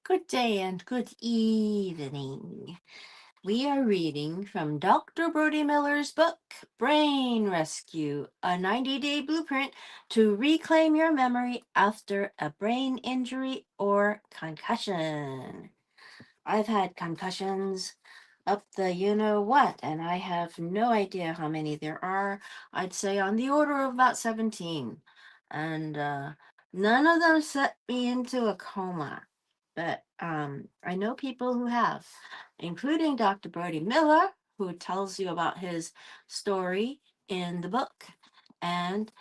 Good day and good evening. We are reading from Dr. Brody Miller's book, Brain Rescue, a 90-day blueprint to reclaim your memory after a brain injury or concussion. I've had concussions up the you know what, and I have no idea how many there are. I'd say on the order of about 17. And none of them set me into a coma. But I know people who have, including Dr. Brody Miller, who tells you about his story in the book, and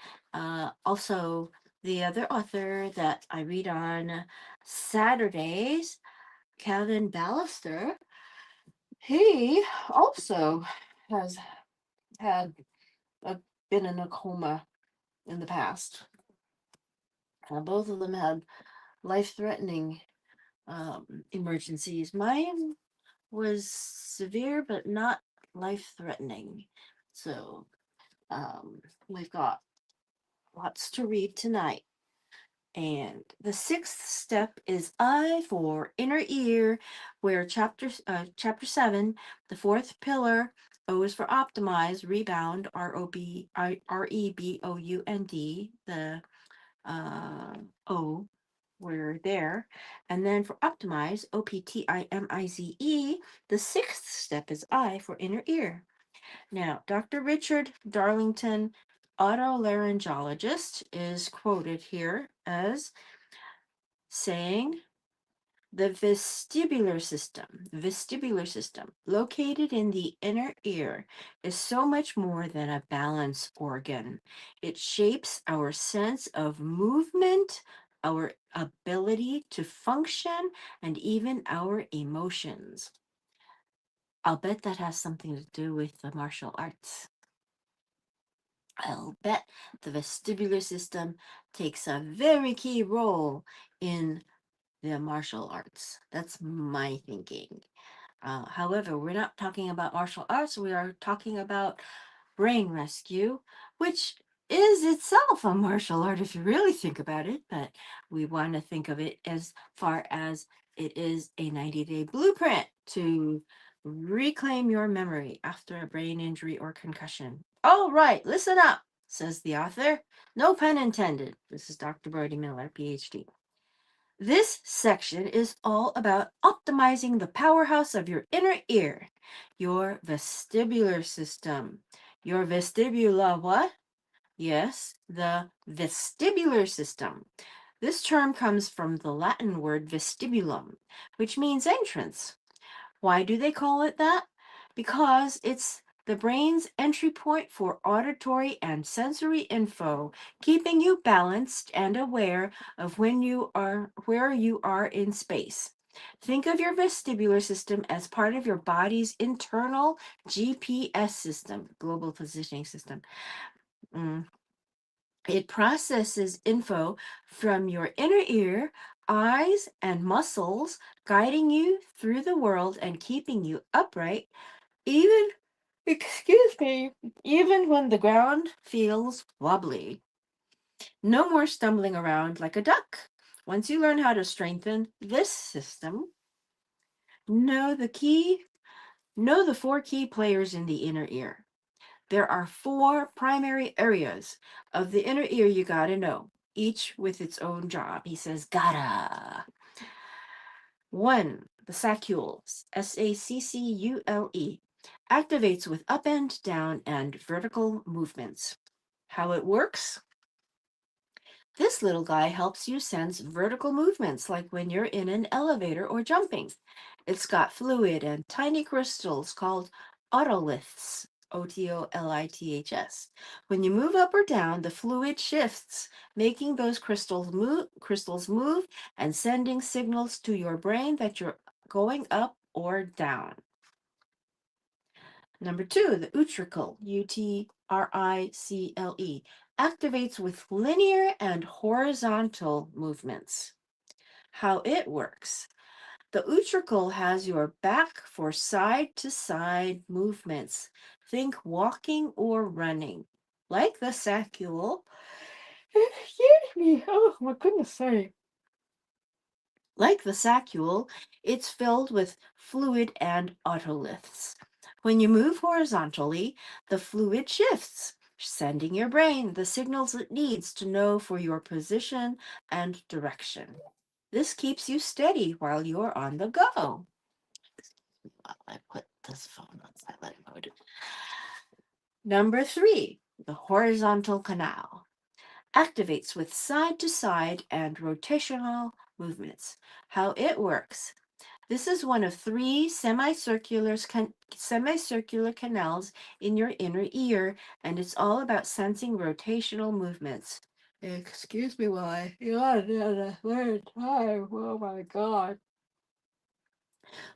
also the other author that I read on Saturdays, Kevin Ballister. He also has had a, been in a coma in the past. Both of them had life-threatening emergencies. Mine was severe, but not life-threatening. So we've got lots to read tonight. And the sixth step is I for inner ear, where chapter 7, the fourth pillar, O is for optimize, rebound, REBOUND, the O, we're there. And then for optimize, OPTIMIZE, the sixth step is I for inner ear. Now, Dr. Richard Darlington, otolaryngologist, is quoted here as saying the vestibular system located in the inner ear is so much more than a balance organ. It shapes our sense of movement, our ability to function, and even our emotions. I'll bet that has something to do with the martial arts. I'll bet the vestibular system takes a very key role in the martial arts. That's my thinking. However, we're not talking about martial arts, we are talking about brain rescue, which is itself a martial art if you really think about it, but we want to think of it as far as it is a 90-day blueprint to reclaim your memory after a brain injury or concussion. All right, listen up, says the author. No pun intended. This is Dr. Brody Miller, Ph.D. This section is all about optimizing the powerhouse of your inner ear, your vestibular system. Your vestibula what? Yes, the vestibular system. This term comes from the Latin word vestibulum, which means entrance. Why do they call it that? Because it's the brain's entry point for auditory and sensory info, keeping you balanced and aware of where you are in space. Think of your vestibular system as part of your body's internal GPS system, global positioning system. Mm. It processes info from your inner ear, eyes, and muscles, guiding you through the world and keeping you upright, even, excuse me, even when the ground feels wobbly. No more stumbling around like a duck. Once you learn how to strengthen this system, know the key, know the four key players in the inner ear. There are four primary areas of the inner ear you gotta know, each with its own job. He says, gotta. One, the saccule, saccule, activates with up and down and vertical movements. How it works? This little guy helps you sense vertical movements like when you're in an elevator or jumping. It's got fluid and tiny crystals called otoliths, OTOLITHS. When you move up or down, the fluid shifts, making those crystals move and sending signals to your brain that you're going up or down. Number two, the utricle, UTRICLE, activates with linear and horizontal movements. How it works. The utricle has your back for side to side movements. Think walking or running. Like the saccule. Excuse me. Oh, my goodness, sorry. Like the saccule, it's filled with fluid and otoliths. When you move horizontally, the fluid shifts, sending your brain the signals it needs to know for your position and direction. This keeps you steady while you're on the go. I put this phone on silent mode. Number 3, the horizontal canal activates with side to side and rotational movements. How it works. This is one of 3 semicircular canals in your inner ear, and it's all about sensing rotational movements. Excuse me while I yawn at a third time. Oh my God.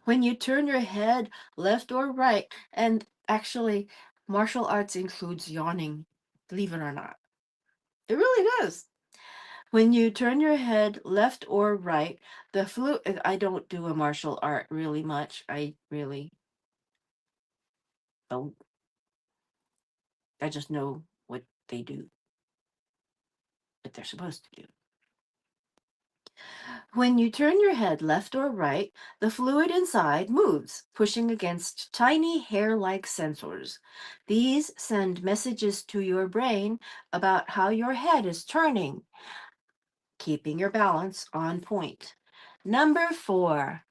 When you turn your head left or right, and actually, martial arts includes yawning, believe it or not. It really does. When you turn your head left or right, the flu I don't do a martial art really much. I really don't. I just know what they do, what they're supposed to do. When you turn your head left or right, the fluid inside moves, pushing against tiny hair-like sensors. These send messages to your brain about how your head is turning, keeping your balance on point. Number 4,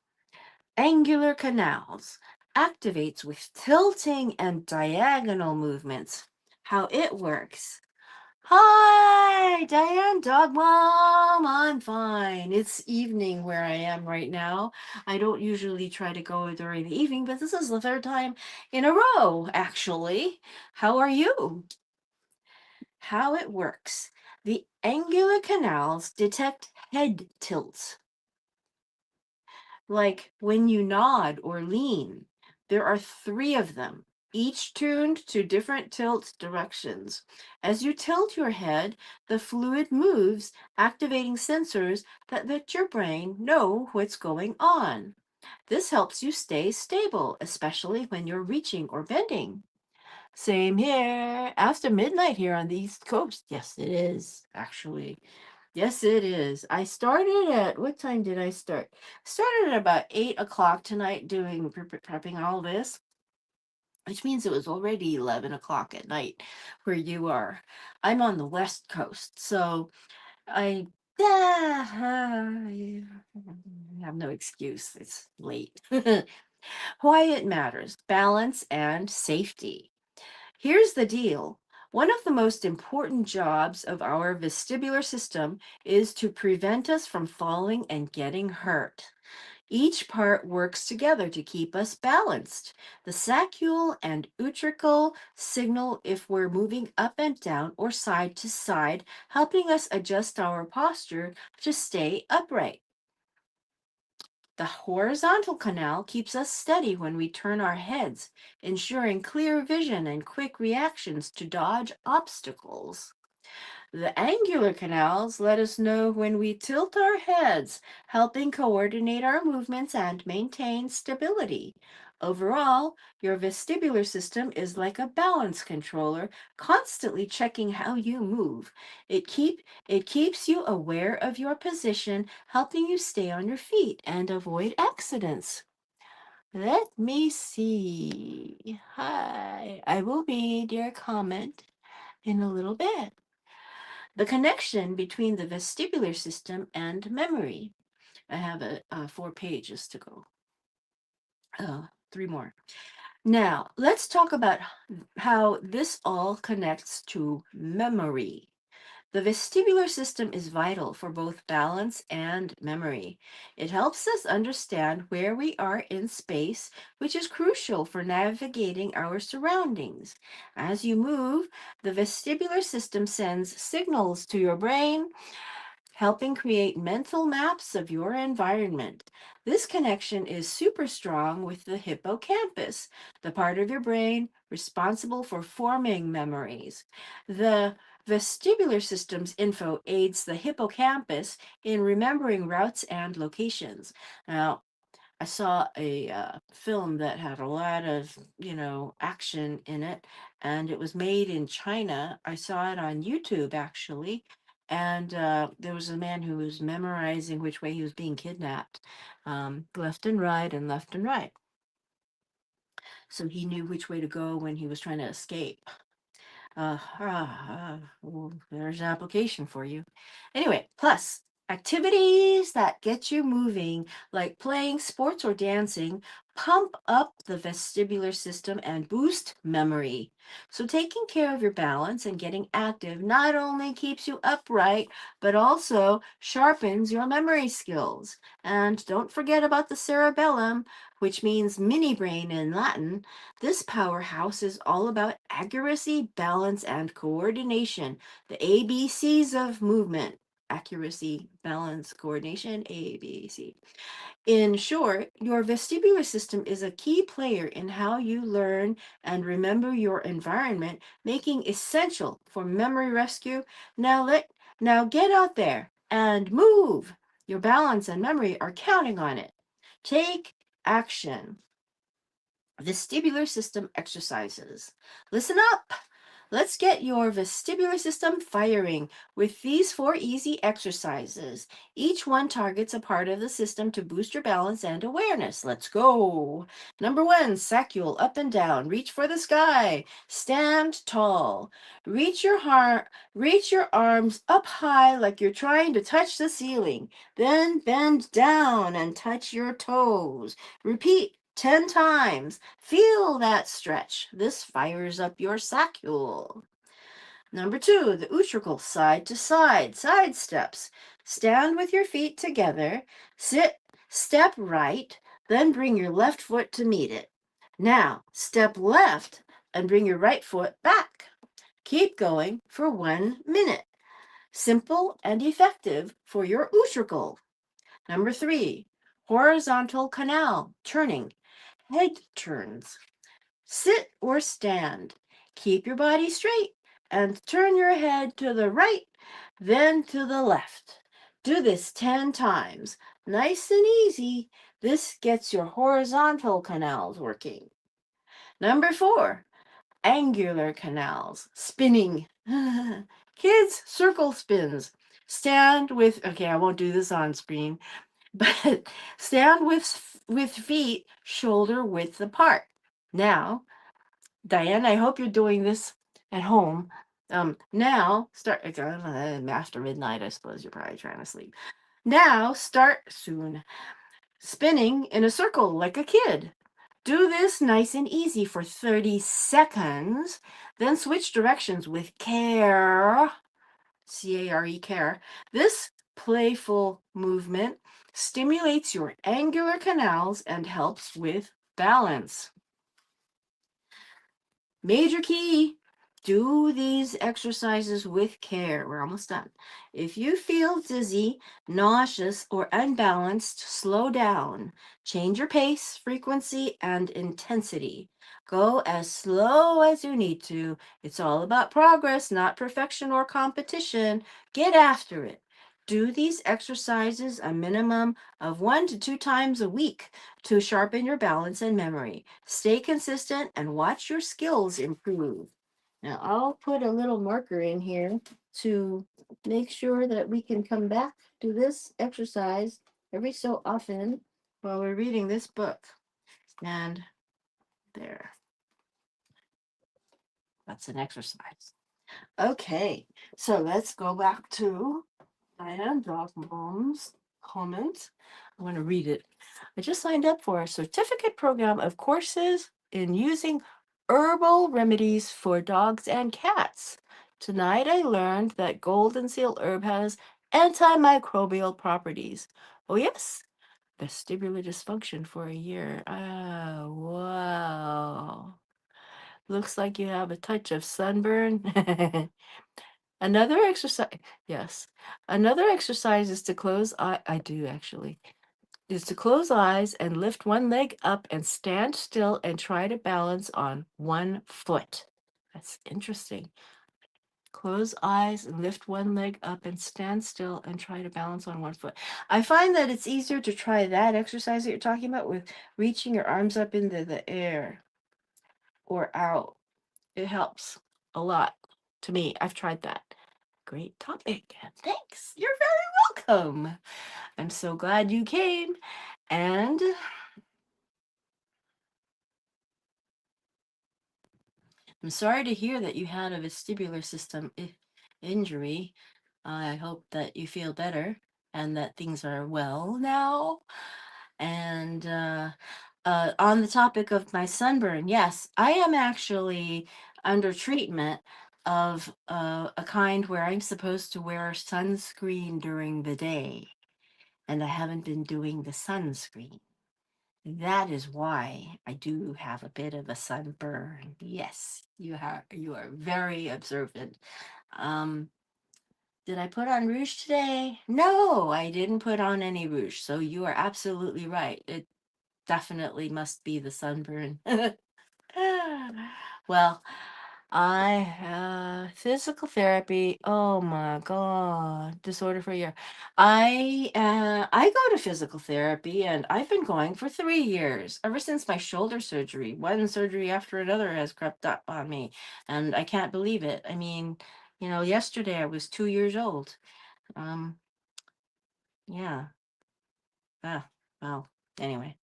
angular canals activates with tilting and diagonal movements. How it works. Hi, Diane Dog Mom. I'm fine. It's evening where I am right now. I don't usually try to go during the evening, but this is the third time in a row, actually. How are you? How it works. The angular canals detect head tilts, like when you nod or lean. There are 3 of them, each tuned to different tilt directions. As you tilt your head, the fluid moves, activating sensors that let your brain know what's going on. This helps you stay stable, especially when you're reaching or bending. Same here. After midnight here on the East Coast. Yes, it is, actually. Yes, it is. I started at, what time did I start? Started at about 8 o'clock tonight doing prepping all this, which means it was already 11 o'clock at night where you are. I'm on the West Coast, so I, I have no excuse. It's late. Why it matters, balance and safety. Here's the deal. One of the most important jobs of our vestibular system is to prevent us from falling and getting hurt. Each part works together to keep us balanced. The saccule and utricle signal if we're moving up and down or side to side, helping us adjust our posture to stay upright. The horizontal canal keeps us steady when we turn our heads, ensuring clear vision and quick reactions to dodge obstacles. The angular canals let us know when we tilt our heads, helping coordinate our movements and maintain stability. Overall, your vestibular system is like a balance controller, constantly checking how you move. It keeps you aware of your position, helping you stay on your feet and avoid accidents. Let me see. Hi, I will read your comment in a little bit. The connection between the vestibular system and memory. I have 4 pages to go. 3 more. Now, let's talk about how this all connects to memory. The vestibular system is vital for both balance and memory. It helps us understand where we are in space, which is crucial for navigating our surroundings. As you move, the vestibular system sends signals to your brain, helping create mental maps of your environment. This connection is super strong with the hippocampus, the part of your brain responsible for forming memories. The vestibular system's info aids the hippocampus in remembering routes and locations. Now, I saw a film that had a lot of, action in it, and it was made in China. I saw it on YouTube actually, And there was a man who was memorizing which way he was being kidnapped, left and right and left and right. So he knew which way to go when he was trying to escape. Well, there's an application for you. Anyway, plus activities that get you moving, like playing sports or dancing, pump up the vestibular system and boost memory. So, taking care of your balance and getting active not only keeps you upright, but also sharpens your memory skills. And don't forget about the cerebellum, which means mini brain in Latin. This powerhouse is all about accuracy, balance, and coordination. The ABCs of movement: accuracy, balance, coordination, ABC. In short, your vestibular system is a key player in how you learn and remember your environment, making essential for memory rescue. Now get out there and move. Your balance and memory are counting on it. Take action. Vestibular system exercises. Listen up. Let's get your vestibular system firing with these 4 easy exercises. Each one targets a part of the system to boost your balance and awareness. Let's go. Number 1, sacule up and down. Reach for the sky. Stand tall. Reach your arms up high like you're trying to touch the ceiling. Then bend down and touch your toes. Repeat 10 times. Feel that stretch. This fires up your sacule. Number 2, the utricle, side to side steps. Stand with your feet together, step right, then bring your left foot to meet it. Now, step left and bring your right foot back. Keep going for 1 minute. Simple and effective for your utricle. Number 3, horizontal canal, turning. Head turns. Sit or stand. Keep your body straight and turn your head to the right, then to the left. Do this 10 times. Nice and easy. This gets your horizontal canals working. Number 4, angular canals, spinning. Kids, circle spins. Okay, I won't do this on screen, but stand with feet shoulder width apart. Now, Diane, I hope you're doing this at home. Now start after midnight. I suppose you're probably trying to sleep. Now start soon, spinning in a circle like a kid. Do this nice and easy for 30 seconds. Then switch directions with care. C-A-R-E, care. This playful movement stimulates your angular canals and helps with balance. Major key. Do these exercises with care. We're almost done. If you feel dizzy, nauseous, or unbalanced, slow down. Change your pace, frequency, and intensity. Go as slow as you need to. It's all about progress, not perfection or competition. Get after it. Do these exercises a minimum of 1 to 2 times a week to sharpen your balance and memory. Stay consistent and watch your skills improve. Now, I'll put a little marker in here to make sure that we can come back to this exercise every so often while we're reading this book. And there, that's an exercise. Okay, so let's go back to Diane Dogmom's comment. I want to read it. I just signed up for a certificate program of courses in using herbal remedies for dogs and cats. Tonight I learned that golden seal herb has antimicrobial properties. Oh, yes, vestibular dysfunction for a year. Oh, wow. Looks like you have a touch of sunburn. Another exercise, yes. Another exercise is to I do actually, is to close eyes and lift one leg up and stand still and try to balance on one foot. That's interesting. Close eyes and lift one leg up and stand still and try to balance on one foot. I find that it's easier to try that exercise that you're talking about with reaching your arms up into the air or out. It helps a lot to me. I've tried that. great topic. Thanks. You're very welcome. I'm so glad you came. And I'm sorry to hear that you had a vestibular system injury. I hope that you feel better and that things are well now. And on the topic of my sunburn, yes, I am actually under treatment of a kind where I'm supposed to wear sunscreen during the day, and I haven't been doing the sunscreen. That is why I do have a bit of a sunburn. Yes, you are very observant. Um, did I put on rouge today? No, I didn't put on any rouge. So you are absolutely right. It definitely must be the sunburn. Well, physical therapy. Oh my God, disorder for a year. I go to physical therapy and I've been going for 3 years, ever since my shoulder surgery. One surgery after another has crept up on me, and I can't believe it. I mean, yesterday I was 2 years old. Um, yeah. Ah, well, anyway,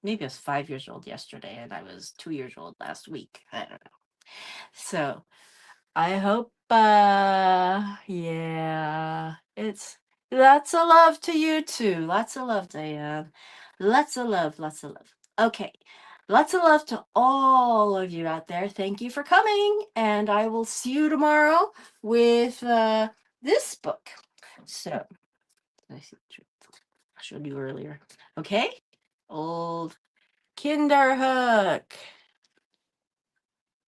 maybe I was 5 years old yesterday and I was 2 years old last week. I don't know. So I hope, yeah, it's lots of love to you too. Lots of love, Diane. Lots of love, lots of love. Okay. Lots of love to all of you out there. Thank you for coming. And I will see you tomorrow with this book. So, I showed you earlier. Okay? Old Kinderhook.